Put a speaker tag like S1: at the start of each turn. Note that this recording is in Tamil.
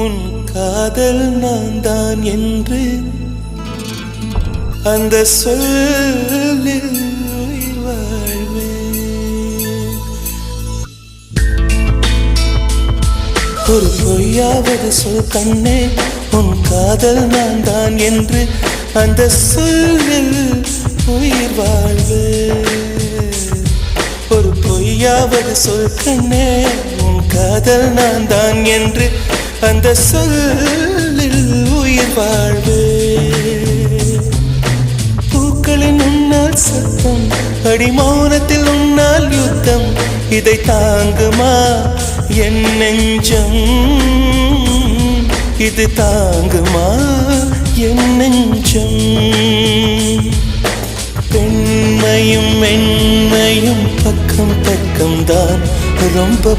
S1: உன் காதல் நான் தான் என்று அந்த சொல்லில் உயிர் வாழ்வேன். ஒரு பொய்யாவது சொல் கண்ணே, உன் காதல் நான் தான் என்று அந்த சொல்லில் உயிர் வாழ்வேன். ஒரு பொய்யாவது சொல் கண்ணே, உன் காதல் நான் தான் என்று அந்த சொல்லில் உயிர் வாழ்வேன். பூக்களின் உன்னால் சத்தம், அடிமௌனத்தில் உன்னால் யுத்தம், இதை தாங்குமா என் நெஞ்சம்? இது தாங்குமா என் நெஞ்சம்? பெண்மையும் மென்மையும் பக்கம் பக்கம் தான் ரொம்ப